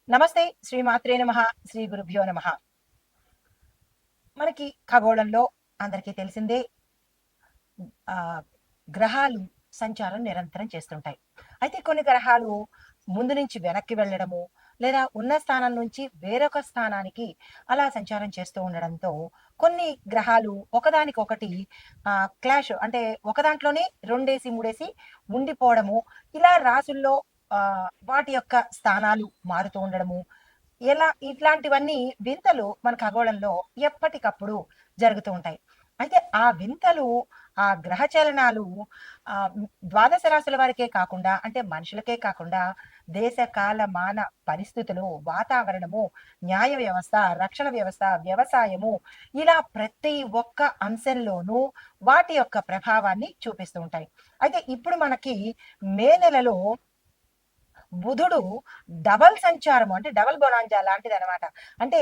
నమస్తే. శ్రీ మాత్రే నమః. శ్రీ గురుభ్యో నమః. మనకి ఖగోళంలో అందరికీ తెలిసిందే. ఆహ్, గ్రహాలు సంచారం నిరంతరం చేస్తుంటాయి. అయితే కొన్ని గ్రహాలు ముందు నుంచి వెనక్కి వెళ్ళడము, లేదా ఉన్న స్థానం నుంచి వేరొక స్థానానికి అలా సంచారం చేస్తూ ఉండడంతో కొన్ని గ్రహాలు ఒకదానికొకటి క్లాష్ అంటే ఒక దాంట్లోనే రెండేసి, మూడేసి ఉండిపోవడము, ఇలా రాసుల్లో వాటి యొక్క స్థానాలు మారుతూ ఉండడము, ఇట్లాంటివన్నీ వింతలు మన ఖగోళంలో ఎప్పటికప్పుడు జరుగుతూ ఉంటాయి. అయితే ఆ వింతలు, ఆ గ్రహ చలనాలు ద్వాదశ రాశుల వారికే కాకుండా, అంటే మనుషులకే కాకుండా, దేశ, కాల, మాన పరిస్థితులు, వాతావరణము, న్యాయ వ్యవస్థ, రక్షణ వ్యవస్థ, వ్యవసాయము, ఇలా ప్రతి ఒక్క అంశంలోనూ వాటి యొక్క ప్రభావాన్ని చూపిస్తూ ఉంటాయి. అయితే ఇప్పుడు మనకి మే నెలలో బుధుడు డబల్ సంచారము అంటే డబల్ బొనాంజా లాంటిదనమాట. అంటే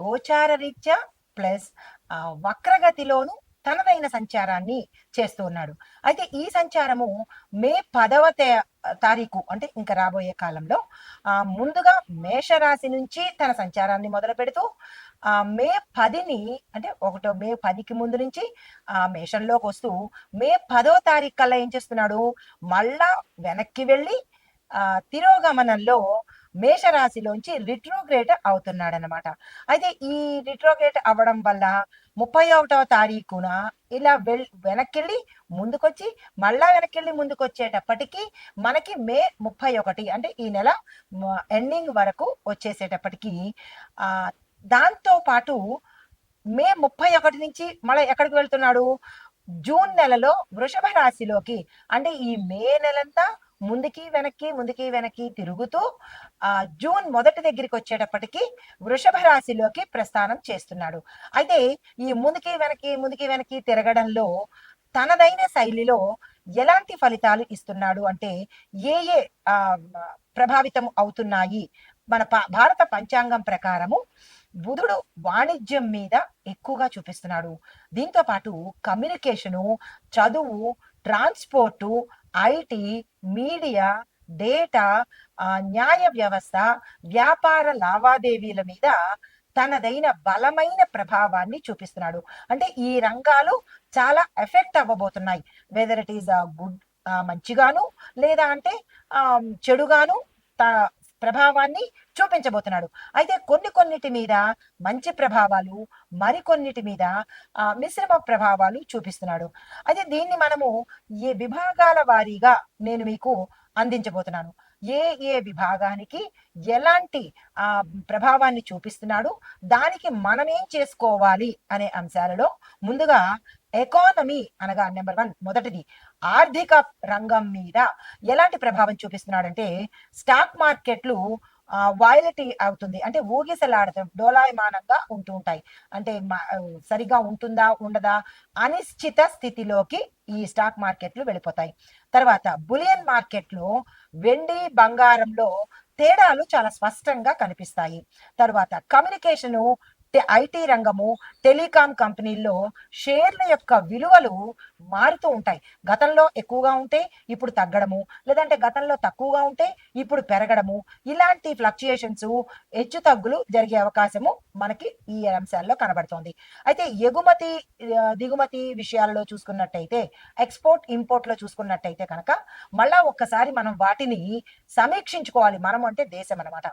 గోచార రీత్యా ప్లస్ వక్రగతిలోను తనదైన సంచారాన్ని చేస్తూ ఉన్నాడు. అయితే ఈ సంచారము మే 10వ తారీఖు అంటే ఇంక రాబోయే కాలంలో ముందుగా మేషరాశి నుంచి తన సంచారాన్ని మొదలుపెడుతూ మే 10ని అంటే మే 10కి ముందు నుంచి మేషంలోకి వస్తూ మే 10వ తారీఖు కల్లా ఏం చేస్తున్నాడు, మళ్ళా వెనక్కి వెళ్ళి తిరోగమనంలో మేషరాశిలోంచి రిట్రోగ్రేట్ అవుతున్నాడనమాట. అయితే ఈ రిట్రోగ్రేట్ అవ్వడం వల్ల 31వ తారీఖున ఇలా వెనక్కెళ్ళి ముందుకొచ్చి మళ్ళా వెనక్కెళ్ళి ముందుకొచ్చేటప్పటికి మనకి మే 31 అంటే ఈ నెల ఎండింగ్ వరకు వచ్చేసేటప్పటికి దాంతో పాటు మే 31 నుంచి మళ్ళీ ఎక్కడికి వెళ్తున్నాడు, జూన్ నెలలో వృషభ రాశిలోకి, అంటే ఈ మే నెలంతా ముందుకి వెనక్కి ముందుకి వెనక్కి తిరుగుతూ జూన్ మొదటి దగ్గరికి వచ్చేటప్పటికి వృషభ రాశిలోకి ప్రస్థానం చేస్తున్నాడు. అయితే ఈ ముందుకి వెనక్కి ముందుకి వెనక్కి తిరగడంలో తనదైన శైలిలో ఎలాంటి ఫలితాలు ఇస్తున్నాడు అంటే ఏ ఏ ప్రభావితం అవుతున్నాయి. మన భారత పంచాంగం ప్రకారము బుధుడు వాణిజ్యం మీద ఎక్కువగా చూపిస్తున్నాడు. దీంతో పాటు కమ్యూనికేషను, చదువు, ట్రాన్స్పోర్టు, ఐటీ, మీడియా, డేటా, న్యాయ వ్యవస్థ, వ్యాపార లావాదేవీల మీద తనదైన బలమైన ప్రభావాన్ని చూపిస్తున్నాడు. అంటే ఈ రంగాలు చాలా ఎఫెక్ట్ అవ్వబోతున్నాయి. వెదర్ ఇట్ ఈస్ గుడ్, మంచిగాను, లేదా అంటే చెడుగాను ప్రభావాన్ని చూపించబోతున్నాడు. అయితే కొన్నిటి మీద మంచి ప్రభావాలు, మరికొన్నిటి మీద మిశ్రమ ప్రభావాలు చూపిస్తున్నాడు. అయితే దీన్ని మనము ఏ విభాగాల వారీగా నేను మీకు అందించబోతున్నాను. ఏ ఏ విభాగానికి ఎలాంటి ప్రభావాన్ని చూపిస్తున్నాడు, దానికి మనమేం చేసుకోవాలి అనే అంశాలలో ముందుగా ఎకానమీ అనగా నెంబర్ 1 మొదటిది ఆర్థిక రంగం మీద ఎలాంటి ప్రభావం చూపిస్తున్నాడంటే స్టాక్ మార్కెట్లు వాయిలటీ అవుతుంది, అంటే ఊగిసలాడతాం, డోలాయమానంగా ఉంటూ ఉంటాయి. అంటే సరిగా ఉంటుందా ఉండదా అనిశ్చిత స్థితిలోకి ఈ స్టాక్ మార్కెట్లు వెళ్ళిపోతాయి. తర్వాత బులియన్ మార్కెట్లో వెండి బంగారంలో తేడాలు చాలా స్పష్టంగా కనిపిస్తాయి. తర్వాత కమ్యూనికేషను, ఐటీ రంగము, టెలికాం కంపెనీల్లో షేర్ల యొక్క విలువలు మారుతూ ఉంటాయి. గతంలో ఎక్కువగా ఉంటే ఇప్పుడు తగ్గడము, లేదంటే గతంలో తక్కువగా ఉంటే ఇప్పుడు పెరగడము, ఇలాంటి ఫ్లక్చుయేషన్స్, హెచ్చు తగ్గులు జరిగే అవకాశము మనకి ఈ అంశాల్లో కనబడుతోంది. అయితే ఎగుమతి దిగుమతి విషయాల్లో చూసుకున్నట్టయితే, ఎక్స్పోర్ట్ ఇంపోర్ట్ లో చూసుకున్నట్టయితే కనుక మళ్ళా ఒక్కసారి మనం వాటిని సమీక్షించుకోవాలి. మనం అంటే దేశం అనమాట.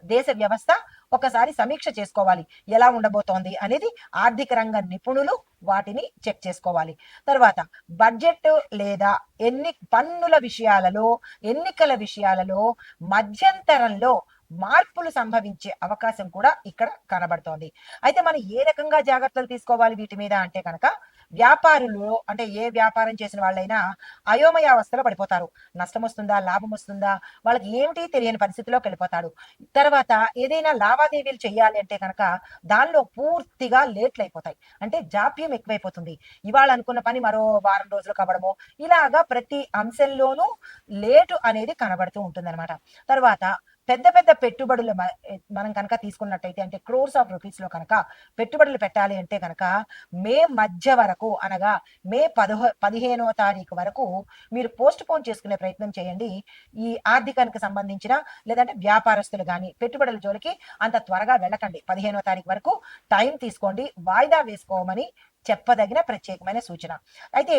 దేశ వ్యవస్థ ఒకసారి సమీక్ష చేసుకోవాలి, ఎలా ఉండబోతోంది అనేది ఆర్థిక రంగ నిపుణులు వాటిని చెక్ చేసుకోవాలి. తర్వాత బడ్జెట్ లేదా పన్నుల విషయాలలో, ఎన్నికల విషయాలలో మధ్యంతరంలో మార్పులు సంభవించే అవకాశం కూడా ఇక్కడ కనబడుతోంది. అయితే మనం ఏ రకంగా జాగ్రత్తలు తీసుకోవాలి వీటి మీద అంటే కనుక, వ్యాపారులు అంటే ఏ వ్యాపారం చేసిన వాళ్ళైనా అయోమయావస్థలో పడిపోతారు. నష్టం వస్తుందా, లాభం వస్తుందా, వాళ్ళకి ఏమిటి తెలియని పరిస్థితిలోకి వెళ్ళిపోతాడు. తర్వాత ఏదైనా లావాదేవీలు చేయాలి అంటే కనుక దానిలో పూర్తిగా లేట్లు అయిపోతాయి, అంటే జాప్యం ఎక్కువైపోతుంది. ఇవాళ అనుకున్న పని మరో వారం రోజులు కావడము, ఇలాగా ప్రతి అంశంలోనూ లేటు అనేది కనబడుతూ ఉంటుందన్నమాట. తర్వాత పెద్ద పెద్ద పెట్టుబడులు మనం కనుక తీసుకున్నట్టయితే అంటే క్రోర్స్ ఆఫ్ రూపీస్ లో కనుక పెట్టుబడులు పెట్టాలి అంటే కనుక మే మధ్య వరకు అనగా మే 15వ తారీఖు వరకు మీరు పోస్ట్ పోన్ చేసుకునే ప్రయత్నం చేయండి. ఈ ఆర్థికానికి సంబంధించిన లేదంటే వ్యాపారస్తులు కానీ పెట్టుబడుల జోలికి అంత త్వరగా వెళ్ళకండి. 15వ తారీఖు వరకు టైం తీసుకోండి, వాయిదా వేసుకోమని చెప్పదగిన ప్రత్యేకమైన సూచన. అయితే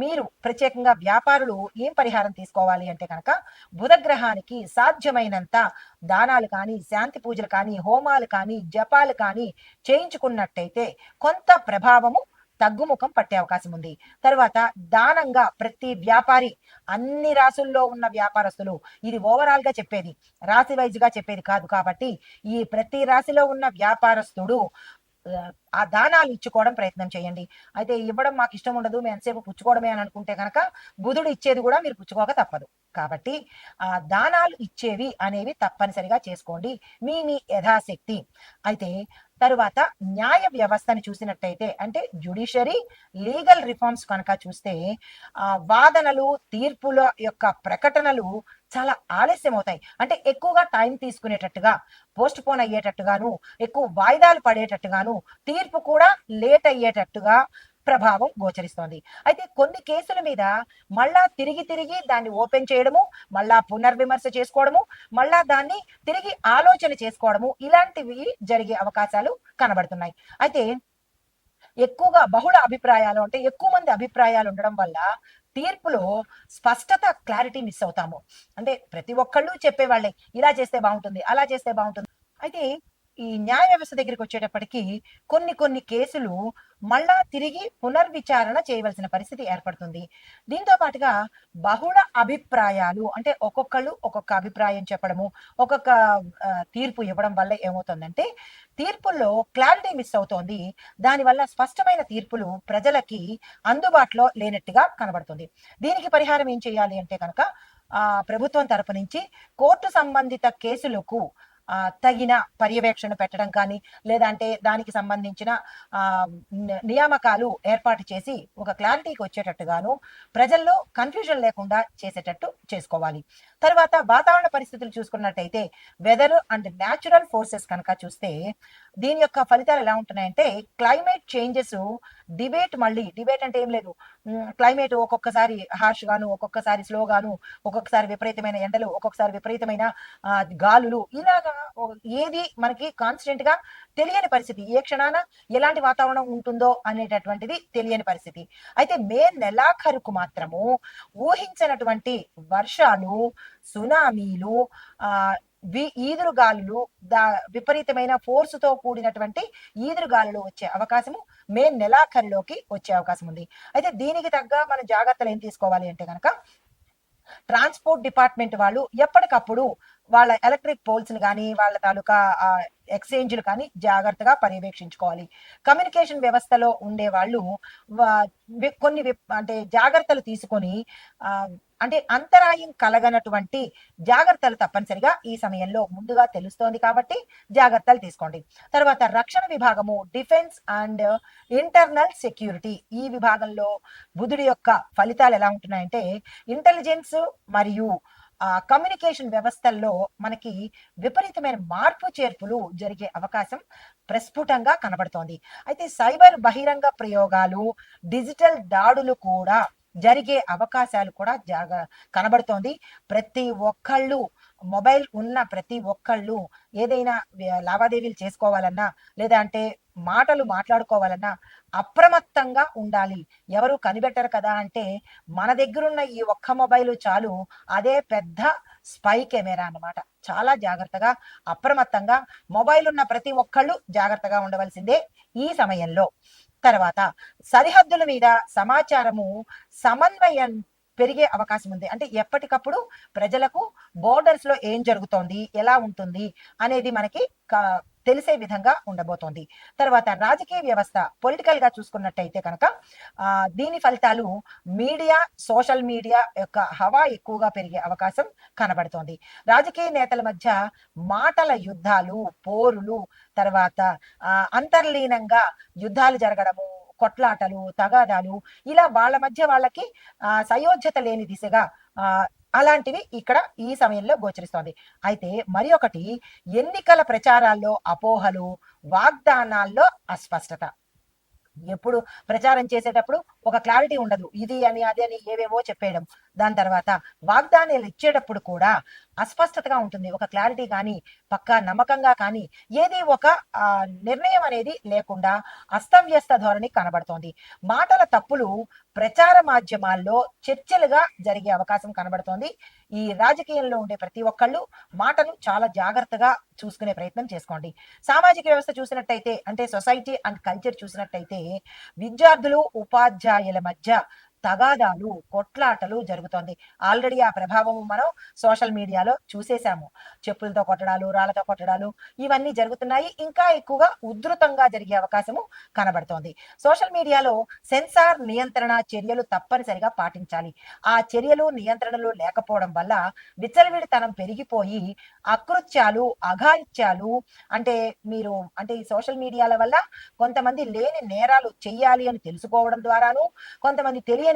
మీరు ప్రత్యేకంగా వ్యాపారులు ఏం పరిహారం తీసుకోవాలి అంటే కనుక బుధగ్రహానికి సాధ్యమైనంత దానాలు కానీ, శాంతి పూజలు కానీ, హోమాలు కానీ, జపాలు కానీ చేయించుకున్నట్టయితే కొంత ప్రభావము తగ్గుముఖం పట్టే అవకాశం ఉంది. తర్వాత దానంగా ప్రతి వ్యాపారి, అన్ని రాసుల్లో ఉన్న వ్యాపారస్తులు, ఇది ఓవరాల్ గా చెప్పేది, రాశి వైజ్ గా చెప్పేది కాదు కాబట్టి ఈ ప్రతి రాశిలో ఉన్న వ్యాపారస్తుడు ఆ దానాలు ఇచ్చుకోవడం ప్రయత్నం చేయండి. అయితే ఇవ్వడం మాకు ఇష్టం ఉండదు, మేము ఎంతసేపు పుచ్చుకోవడమే అని అనుకుంటే కనుక బుధుడు ఇచ్చేది కూడా మీరు పుచ్చుకోక తప్పదు. కాబట్టి ఆ దానాలు ఇచ్చేవి అనేవి తప్పనిసరిగా చేసుకోండి మీ యథాశక్తి. అయితే తరువాత న్యాయ వ్యవస్థని చూసినట్టయితే అంటే జ్యుడిషియరీ లీగల్ రిఫార్మ్స్ కనుక చూస్తే వాదనలు తీర్పుల యొక్క ప్రకటనలు చాలా ఆలస్యం అవుతాయి. అంటే ఎక్కువగా టైం తీసుకునేటట్టుగా, పోస్ట్ పోన్ అయ్యేటట్టుగాను, ఎక్కువ వాయిదాలు పడేటట్టుగాను, తీర్పు కూడా లేట్ అయ్యేటట్టుగా ప్రభావం గోచరిస్తోంది. అయితే కొన్ని కేసుల మీద మళ్ళా తిరిగి తిరిగి దాన్ని ఓపెన్ చేయడము, మళ్ళా పునర్విమర్శ చేసుకోవడము, మళ్ళా దాన్ని తిరిగి ఆలోచన చేసుకోవడము, ఇలాంటివి జరిగే అవకాశాలు కనబడుతున్నాయి. అయితే ఎక్కువగా బహుళ అభిప్రాయాలు అంటే ఎక్కువ మంది అభిప్రాయాలు ఉండడం వల్ల తీర్పులో స్పష్టత, క్లారిటీ మిస్ అవుతాము. అంటే ప్రతి ఒక్కళ్ళు చెప్పేవాళ్ళే ఇలా చేస్తే బాగుంటుంది, అలా చేస్తే బాగుంటుంది. అయితే ఈ న్యాయ వ్యవస్థ దగ్గరికి వచ్చేటప్పటికి కొన్ని కొన్ని కేసులు మళ్ళా తిరిగి పునర్విచారణ చేయవలసిన పరిస్థితి ఏర్పడుతుంది. దీంతో పాటుగా బహుళ అభిప్రాయాలు అంటే ఒక్కొక్కళ్ళు ఒక్కొక్క అభిప్రాయం చెప్పడము, ఒక్కొక్క తీర్పు ఇవ్వడం వల్ల ఏమవుతుందంటే తీర్పుల్లో క్లారిటీ మిస్ అవుతోంది. దానివల్ల స్పష్టమైన తీర్పులు ప్రజలకి అందుబాటులో లేనట్టుగా కనబడుతుంది. దీనికి పరిహారం ఏం చేయాలి అంటే కనుక ప్రభుత్వం తరపు నుంచి కోర్టు సంబంధిత కేసులకు తగిన పర్యవేక్షణ పెట్టడం కానీ, లేదంటే దానికి సంబంధించిన నియామకాలు ఏర్పాటు చేసి ఒక క్లారిటీకి వచ్చేటట్టుగాను, ప్రజల్లో కన్ఫ్యూజన్ లేకుండా చేసేటట్టు చేసుకోవాలి. తర్వాత వాతావరణ పరిస్థితులు చూసుకున్నట్టయితే వెదర్ అండ్ న్యాచురల్ ఫోర్సెస్ కనుక చూస్తే దీని యొక్క ఫలితాలు ఎలా ఉంటున్నాయంటే క్లైమేట్ చేంజెస్, డిబేట్ అంటే ఏం లేదు, క్లైమేట్ ఒక్కొక్కసారి హార్ష్ గాను, ఒక్కొక్కసారి స్లో గాను, ఒక్కొక్కసారి విపరీతమైన ఎండలు, ఒక్కొక్కసారి విపరీతమైన గాలులు, ఇలాగా ఏది మనకి కాన్స్టెంట్ గా తెలియని పరిస్థితి, ఏ క్షణాన ఎలాంటి వాతావరణం ఉంటుందో అనేటటువంటిది తెలియని పరిస్థితి. అయితే మే నెలాఖరుకు మాత్రము ఊహించినటువంటి వర్షాలు, సునామీలు, ఈదురుగాలులు, విపరీతమైన ఫోర్సుతో కూడినటువంటి ఈదురుగాలులు వచ్చే అవకాశము మే నెలాఖరులోకి వచ్చే అవకాశం ఉంది. అయితే దీనికి తగ్గ మన జాగ్రత్తలు ఏం తీసుకోవాలి అంటే కనుక ట్రాన్స్పోర్ట్ డిపార్ట్మెంట్ వాళ్ళు ఎప్పటికప్పుడు వాళ్ళ ఎలక్ట్రిక్ పోల్స్ ని కానీ, వాళ్ళ తాలూకా ఎక్స్చేంజ్లు కానీ జాగ్రత్తగా పర్యవేక్షించుకోవాలి. కమ్యూనికేషన్ వ్యవస్థలో ఉండే వాళ్ళు కొన్ని అంటే జాగ్రత్తలు తీసుకొని అంటే అంతరాయం కలగనటువంటి జాగ్రత్తలు తప్పనిసరిగా ఈ సమయంలో ముందుగా తెలుస్తోంది కాబట్టి జాగ్రత్తలు తీసుకోండి. తర్వాత రక్షణ విభాగము, డిఫెన్స్ అండ్ ఇంటర్నల్ సెక్యూరిటీ, ఈ విభాగంలో బుధుడి యొక్క ఫలితాలు ఎలా ఉంటున్నాయంటే ఇంటెలిజెన్స్ మరియు కమ్యూనికేషన్ వ్యవస్థల్లో మనకి విపరీతమైన మార్పు చేర్పులు జరిగే అవకాశం ప్రస్ఫుటంగా కనబడుతోంది. అయితే సైబర్ బహిరంగ ప్రయోగాలు, డిజిటల్ దాడులు కూడా జరిగే అవకాశాలు కూడా కనబడుతోంది. ప్రతి ఒక్కళ్ళు మొబైల్ ఉన్న ప్రతి ఒక్కళ్ళు ఏదైనా లావాదేవీలు చేసుకోవాలన్నా, లేదా అంటే మాటలు మాట్లాడుకోవాలన్నా అప్రమత్తంగా ఉండాలి. ఎవరు కనిపెట్టరు కదా అంటే మన దగ్గరున్న ఈ ఒక్క మొబైల్ చాలు, అదే పెద్ద స్పై కెమెరా అన్నమాట. చాలా జాగ్రత్తగా, అప్రమత్తంగా మొబైల్ ఉన్న ప్రతి ఒక్కళ్ళు జాగ్రత్తగా ఉండవలసిందే ఈ సమయంలో. తర్వాత సరిహద్దుల మీద సమాచారము సమన్వయం పెరిగే అవకాశం ఉంది. అంటే ఎప్పటికప్పుడు ప్రజలకు బోర్డర్స్ లో ఏం జరుగుతోంది, ఎలా ఉంటుంది అనేది మనకి తెలిసే విధంగా ఉండబోతోంది. తర్వాత రాజకీయ వ్యవస్థ, పొలిటికల్ గా చూసుకున్నట్టయితే కనుక దీని ఫలితాలు మీడియా, సోషల్ మీడియా యొక్క హవా ఎక్కువగా పెరిగే అవకాశం కనబడుతోంది. రాజకీయ నేతల మధ్య మాటల యుద్ధాలు, పోరులు, తర్వాత అంతర్లీనంగా యుద్ధాలు జరగడము, కొట్లాటలు, తగాదాలు, ఇలా వాళ్ళ మధ్య వాళ్ళకి సయోధ్యత లేని దిశగా అలాంటివి ఇక్కడ ఈ సమయంలో గోచరిస్తోంది. అయితే మరి ఒకటి, ఎన్నికల ప్రచారాల్లో అపోహలు, వాగ్దానాల్లో అస్పష్టత. ఎప్పుడు ప్రచారం చేసేటప్పుడు ఒక క్లారిటీ ఉండదు. ఇది అని, అది అని ఏవేవో చెప్పేయడం. దాని తర్వాత వాగ్దానాలు ఇచ్చేటప్పుడు కూడా అస్పష్టతగా ఉంటుంది. ఒక క్లారిటీ కానీ, పక్కా నమ్మకంగా కానీ, ఏది ఒక నిర్ణయం అనేది లేకుండా అస్తవ్యస్త ధోరణి కనబడుతోంది. మాటల తప్పులు ప్రచార మాధ్యమాల్లో చర్చలుగా జరిగే అవకాశం కనబడుతోంది. ఈ రాజకీయంలో ఉండే ప్రతి ఒక్కళ్ళు మాటను చాలా జాగ్రత్తగా చూసుకునే ప్రయత్నం చేసుకోండి. సామాజిక వ్యవస్థ చూసినట్టయితే, అంటే సొసైటీ అండ్ కల్చర్ చూసినట్టయితే, విద్యార్థులు ఉపాధ్యాయుల మధ్య తగాదాలు, కొట్లాటలు జరుగుతోంది. ఆల్రెడీ ఆ ప్రభావం మనం సోషల్ మీడియాలో చూసేశాము. చెప్పులతో కొట్టడాలు, రాళ్లతో కొట్టడాలు ఇవన్నీ జరుగుతున్నాయి. ఇంకా ఎక్కువగా ఉధృతంగా జరిగే అవకాశము కనబడుతోంది. సోషల్ మీడియాలో సెన్సార్ నియంత్రణ చర్యలు తప్పనిసరిగా పాటించాలి. ఆ చర్యలు, నియంత్రణలు లేకపోవడం వల్ల విచ్చలవిడితనం పెరిగిపోయి అకృత్యాలు, అఘాయిత్యాలు, అంటే మీరు అంటే ఈ సోషల్ మీడియాల వల్ల కొంతమంది లేని నేరాలు చెయ్యాలి అని తెలుసుకోవడం ద్వారాను, కొంతమంది తెలియనివి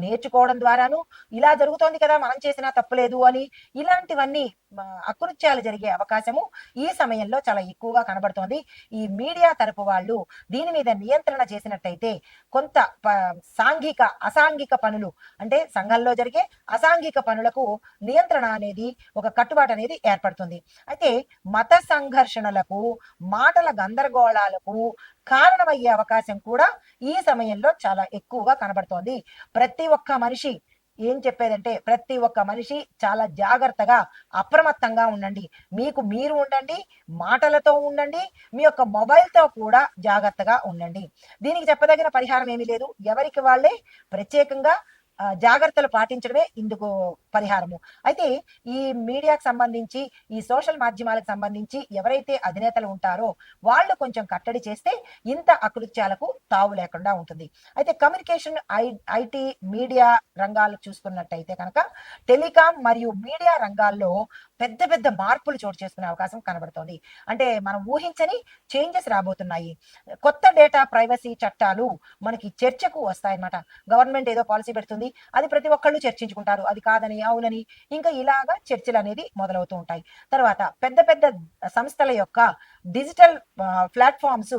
నేర్చుకోవడం ద్వారాను, ఇలా జరుగుతోంది కదా మనం చేసినా తప్పులేదు అని ఇలాంటివన్నీ అకృత్యాలు జరిగే అవకాశము ఈ సమయంలో చాలా ఎక్కువగా కనబడుతోంది. ఈ మీడియా తరపు వాళ్ళు దీని మీద నియంత్రణ చేసినట్టయితే కొంత సాంఘిక అసాంఘిక పనులు, అంటే సంఘంలో జరిగే అసాంఘిక పనులకు నియంత్రణ అనేది, ఒక కట్టుబాటు అనేది ఏర్పడుతుంది. అయితే మత సంఘర్షణలకు, మాటల గందరగోళాలకు కారణమయ్యే అవకాశం కూడా ఈ సమయంలో చాలా ఎక్కువగా కనబడుతోంది. ప్రతి ఒక్క మనిషి ఏం చెప్పేదంటే, ప్రతి ఒక్క మనిషి చాలా జాగ్రత్తగా, అప్రమత్తంగా ఉండండి. మీకు మీరు ఉండండి, మాటలతో ఉండండి, మీ యొక్క మొబైల్తో కూడా జాగ్రత్తగా ఉండండి. దీనికి చెప్పదగిన పరిహారం ఏమీ లేదు. ఎవరికి వాళ్ళే ప్రత్యేకంగా జాగ్రత్తలు పాటించడమే ఇందుకు పరిహారము. అయితే ఈ మీడియాకు సంబంధించి, ఈ సోషల్ మాధ్యమాలకు సంబంధించి ఎవరైతే అధినేతలు ఉంటారో వాళ్ళు కొంచెం కట్టడి చేస్తే ఇంత అకృత్యాలకు తావు లేకుండా ఉంటుంది. అయితే కమ్యూనికేషన్, ఐటీ, మీడియా రంగాలు చూసుకున్నట్టయితే కనుక టెలికాం మరియు మీడియా రంగాల్లో పెద్ద పెద్ద మార్పులు చోటు చేసుకునే అవకాశం కనబడుతోంది. అంటే మనం ఊహించని చేంజెస్ రాబోతున్నాయి. కొత్త డేటా ప్రైవసీ చట్టాలు మనకి చర్చకు వస్తాయన్నమాట. గవర్నమెంట్ ఏదో పాలసీ పెడుతుంది, అది ప్రతి ఒక్కళ్ళు చర్చించుకుంటారు. అది కాదని, అవునని, ఇంకా ఇలాగా చర్చలు అనేది మొదలవుతూ ఉంటాయి. తర్వాత పెద్ద పెద్ద సంస్థల యొక్క డిజిటల్ ప్లాట్ఫామ్స్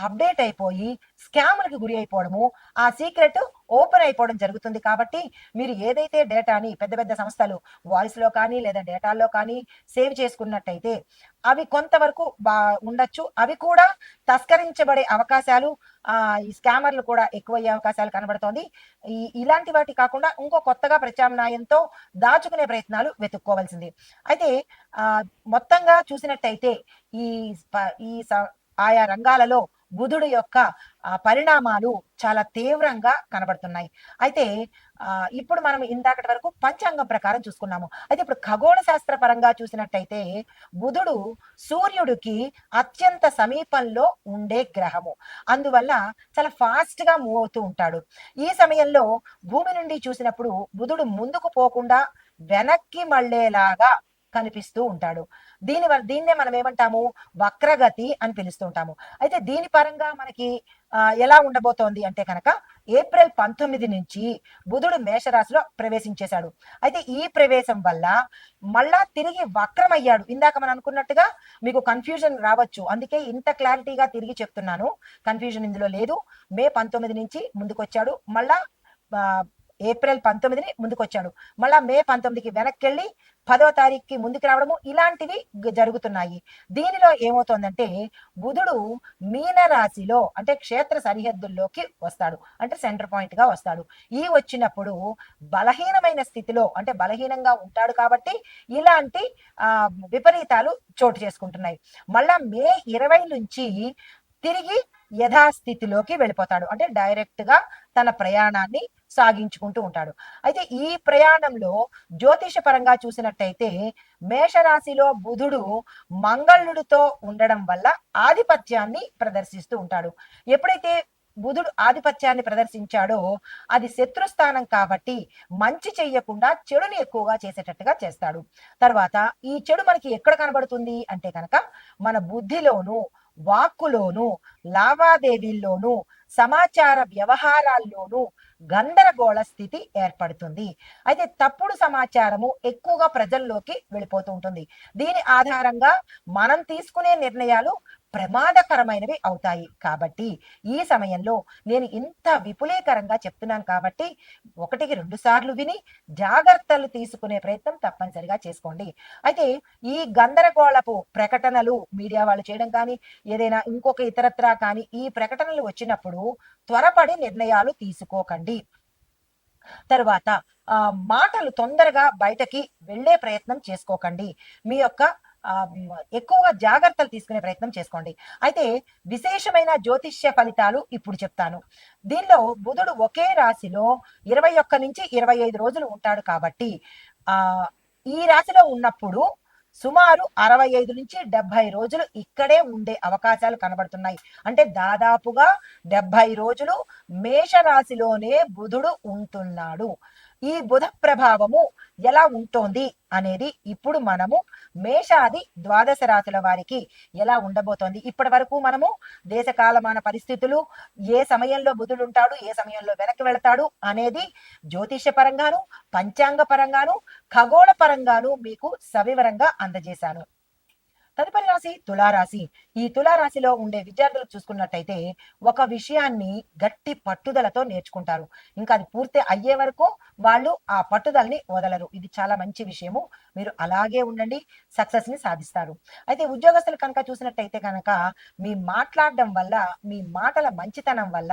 అప్డేట్ అయిపోయి స్కామ్లకు గురి అయిపోవడము, ఆ సీక్రెట్ ఓపెన్ అయిపోవడం జరుగుతుంది. కాబట్టి మీరు ఏదైతే డేటాని పెద్ద పెద్ద సంస్థలు వాయిస్లో కానీ లేదా డేటాల్లో కానీ సేవ్ చేసుకున్నట్టయితే అవి కొంతవరకు ఉండొచ్చు. అవి కూడా తస్కరించబడే అవకాశాలు, ఈ స్కామర్లు కూడా ఎక్కువయ్యే అవకాశాలు కనబడుతోంది. ఇలాంటి వాటి కాకుండా ఇంకో కొత్తగా ప్రత్యామ్నాయంతో దాచుకునే ప్రయత్నాలు వెతుక్కోవాల్సింది. అయితే మొత్తంగా చూసినట్టయితే ఈ ఈ ఆయా రంగాలలో బుధుడు యొక్క పరిణామాలు చాలా తీవ్రంగా కనబడుతున్నాయి. అయితే ఇప్పుడు మనం ఇందాకటి వరకు పంచాంగం ప్రకారం చూసుకున్నాము. అయితే ఇప్పుడు ఖగోళ శాస్త్ర పరంగా చూసినట్టయితే బుధుడు సూర్యుడికి అత్యంత సమీపంలో ఉండే గ్రహము. అందువల్ల చాలా ఫాస్ట్ గా మూవ్ అవుతూ ఉంటాడు. ఈ సమయంలో భూమి నుండి చూసినప్పుడు బుధుడు ముందుకు పోకుండా వెనక్కి మళ్ళేలాగా కనిపిస్తూ ఉంటాడు. దీన్నే మనం ఏమంటాము, వక్రగతి అని పిలుస్తుంటాము. అయితే దీని పరంగా మనకి ఎలా ఉండబోతోంది అంటే కనుక, ఏప్రిల్ 19 నుంచి బుధుడు మేషరాశిలో ప్రవేశించేశాడు. అయితే ఈ ప్రవేశం వల్ల మళ్ళా తిరిగి వక్రమయ్యాడు. ఇందాక మనం అనుకున్నట్టుగా మీకు కన్ఫ్యూజన్ రావచ్చు, అందుకే ఇంత క్లారిటీగా తిరిగి చెప్తున్నాను. కన్ఫ్యూజన్ ఇందులో లేదు. మే 19 నుంచి ముందుకొచ్చాడు, మళ్ళా ఏప్రిల్ 19ని ముందుకొచ్చాడు, మళ్ళా మే 19కి వెనక్కి వెళ్ళి 10వ తారీఖుకి ముందుకు రావడము, ఇలాంటివి జరుగుతున్నాయి. దీనిలో ఏమవుతోందంటే బుధుడు మీన రాశిలో, అంటే క్షేత్ర సరిహద్దుల్లోకి వస్తాడు, అంటే సెంటర్ పాయింట్ గా వస్తాడు. ఈ వచ్చినప్పుడు బలహీనమైన స్థితిలో, అంటే బలహీనంగా ఉంటాడు కాబట్టి ఇలాంటి విపరీతాలు చోటు చేసుకుంటున్నాయి. మళ్ళా మే 20 నుంచి తిరిగి యథాస్థితిలోకి వెళ్ళిపోతాడు, అంటే డైరెక్ట్ గా తన ప్రయాణాన్ని సాగించుకుంటూ ఉంటాడు. అయితే ఈ ప్రయాణంలో జ్యోతిష పరంగా చూసినట్టయితే మేషరాశిలో బుధుడు మంగళుడితో ఉండడం వల్ల ఆధిపత్యాన్ని ప్రదర్శిస్తూ ఉంటాడు. ఎప్పుడైతే బుధుడు ఆధిపత్యాన్ని ప్రదర్శించాడో అది శత్రుస్థానం కాబట్టి మంచి చెయ్యకుండా చెడుని ఎక్కువగా చేసేటట్టుగా చేస్తాడు. తర్వాత ఈ చెడు మనకి ఎక్కడ కనబడుతుంది అంటే కనుక మన బుద్ధిలోను, వాక్కులోను, లావాదేవీల్లోనూ, సమాచార వ్యవహారాల్లోనూ గందరగోళ స్థితి ఏర్పడుతుంది. అయితే తప్పుడు సమాచారము ఎక్కువగా ప్రజల్లోకి వెళ్ళిపోతూ ఉంటుంది. దీని ఆధారంగా మనం తీసుకునే నిర్ణయాలు ప్రమాదకరమైనవి అవుతాయి. కాబట్టి ఈ సమయంలో నేను ఇంత విపులీకరంగా చెప్తున్నాను కాబట్టి ఒకటికి 2 సార్లు విని జాగ్రత్తలు తీసుకునే ప్రయత్నం తప్పనిసరిగా చేసుకోండి. అయితే ఈ గందరగోళపు ప్రకటనలు మీడియా వాళ్ళు చేయడం కానీ, ఏదైనా ఇంకొక ఇతరత్రా కానీ ఈ ప్రకటనలు వచ్చినప్పుడు త్వరపడి నిర్ణయాలు తీసుకోకండి. తరువాత మాటలు తొందరగా బయటకి వెళ్ళే ప్రయత్నం చేసుకోకండి. మీ యొక్క ఎక్కువగా జాగ్రత్తలు తీసుకునే ప్రయత్నం చేసుకోండి. అయితే విశేషమైన జ్యోతిష్య ఫలితాలు ఇప్పుడు చెప్తాను. దీనిలో బుధుడు ఒకే రాశిలో 21-25 రోజులు ఉంటాడు కాబట్టి ఈ రాశిలో ఉన్నప్పుడు సుమారు 65-70 రోజులు ఇక్కడే ఉండే అవకాశాలు కనబడుతున్నాయి. అంటే దాదాపుగా 70 రోజులు మేషరాశిలోనే బుధుడు ఉంటున్నాడు. ఈ బుధ ప్రభావము ఎలా ఉంటోంది అనేది ఇప్పుడు మనము మేషాది ద్వాదశ రాశుల వారికి ఎలా ఉండబోతోంది. ఇప్పటి వరకు మనము దేశకాలమాన పరిస్థితులు, ఏ సమయంలో బుధుడు ఉంటాడు, ఏ సమయంలో వెనక్కి వెళతాడు అనేది జ్యోతిష పరంగాను, పంచాంగ పరంగాను, ఖగోళ పరంగాను మీకు సవివరంగా అందజేశాను. తదుపరి రాశి తులారాశి. ఈ తులారాశిలో ఉండే విద్యార్థులు చూసుకున్నట్టయితే ఒక విషయాన్ని గట్టి పట్టుదలతో నేర్చుకుంటారు. ఇంకా అది పూర్తి అయ్యే వరకు వాళ్ళు ఆ పట్టుదలని వదలరు. ఇది చాలా మంచి విషయము. మీరు అలాగే ఉండండి, సక్సెస్ ని సాధిస్తారు. అయితే ఉద్యోగస్తులు కనుక చూసినట్టయితే కనుక మీ మాట్లాడడం వల్ల, మీ మాటల మంచితనం వల్ల,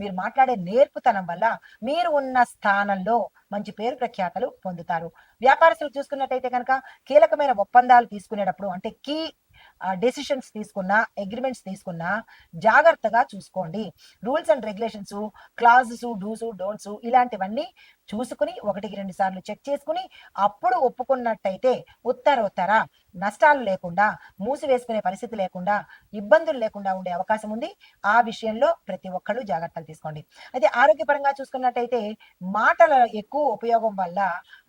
మీరు మాట్లాడే నేర్పుతనం వల్ల మీరు ఉన్న స్థానంలో మంచి పేరు ప్రఖ్యాతలు పొందుతారు. వ్యాపారస్తులు చూసుకున్నట్టయితే కనుక కీలకమైన ఒప్పందాలు తీసుకునేటప్పుడు అంటే కీ డెసిషన్స్ తీసుకున్నా, అగ్రిమెంట్స్ తీసుకున్నా జాగ్రత్తగా చూసుకోండి. Rules and regulations, clauses, dos, don'ts ఇలాంటివన్నీ చూసుకుని 1-2 సార్లు చెక్ చేసుకుని అప్పుడు ఒప్పుకున్నట్టయితే ఉత్తర నష్టాలు లేకుండా, మూసివేసుకునే పరిస్థితి లేకుండా, ఇబ్బందులు లేకుండా ఉండే అవకాశం ఉంది. ఆ విషయంలో ప్రతి ఒక్కళ్ళు జాగ్రత్తలు తీసుకోండి. అయితే ఆరోగ్యపరంగా చూసుకున్నట్టయితే మాటల ఎక్కువ ఉపయోగం వల్ల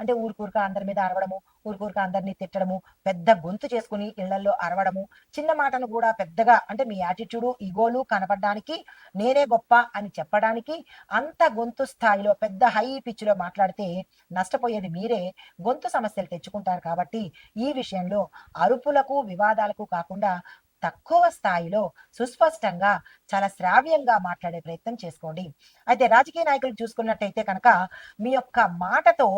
అంటే ఊరుకూరుక అందరి మీద అరవడము, ఊరుకూరుక అందరినీ తిట్టడము, పెద్ద గొంతు చేసుకుని ఇళ్లలో అరవడము, చిన్న మాటను కూడా పెద్దగా అంటే మీ యాటిట్యూడ్, ఇగోలు కనపడడానికి, నేనే గొప్ప అని చెప్పడానికి అంత గొంతు స్థాయిలో పెద్ద హై పిచ్ లో మాట్లాడితే నష్టపోయేది మీరే, గొంతు సమస్యలు తెచ్చుకుంటారు. కాబట్టి ఈ విషయంలో అరుపులకు వివాదాలకు కాకుండా తక్కువ స్థాయిలో సుస్పష్టంగా చాలా శ్రావ్యంగా మాట్లాడే ప్రయత్నం చేసుకోండి. అయితే రాజకీయ నాయకులు చూసుకున్నట్టయితే కనుక మీ యొక్క మాటతో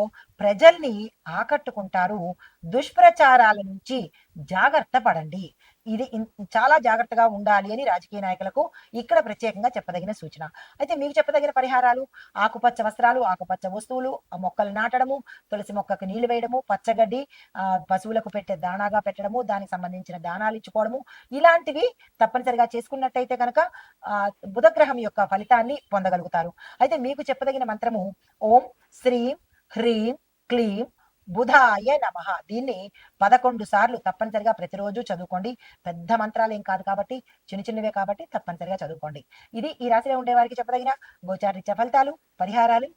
ప్రజల్ని ఆకట్టుకుంటారు. దుష్ప్రచారాల నుంచి జాగ్రత్త పడండి. ఇది చాలా జాగ్రత్తగా ఉండాలి అని రాజకీయ నాయకులకు ఇక్కడ ప్రత్యేకంగా చెప్పదగిన సూచన. అయితే మీకు చెప్పదగిన పరిహారాలు ఆకుపచ్చ వస్త్రాలు, ఆకుపచ్చ వస్తువులు, మొక్కలు నాటడము, తులసి మొక్కకు నీళ్లు వేయడము, పచ్చగడ్డి పశువులకు పెట్టే దానాగా పెట్టడము, దానికి సంబంధించిన దానాలు ఇచ్చుకోవడము, ఇలాంటివి తప్పనిసరిగా చేసుకున్నట్టయితే కనుక బుధగ్రహం యొక్క ఫలితాన్ని పొందగలుగుతారు. అయితే మీకు చెప్పదగిన మంత్రము ఓం శ్రీం హ్రీం క్లీం బుధాయ నమః. దీన్ని 11 సార్లు తప్పనిసరిగా ప్రతిరోజు చదువుకోండి. పెద్ద మంత్రాలు ఏం కాదు కాబట్టి, చిన్నవే కాబట్టి తప్పనిసరిగా చదువుకోండి. ఇది ఈ రాశిలో ఉండే వారికి చెప్పదగిన గోచారరీత్యా ఫలితాలు, పరిహారాలు.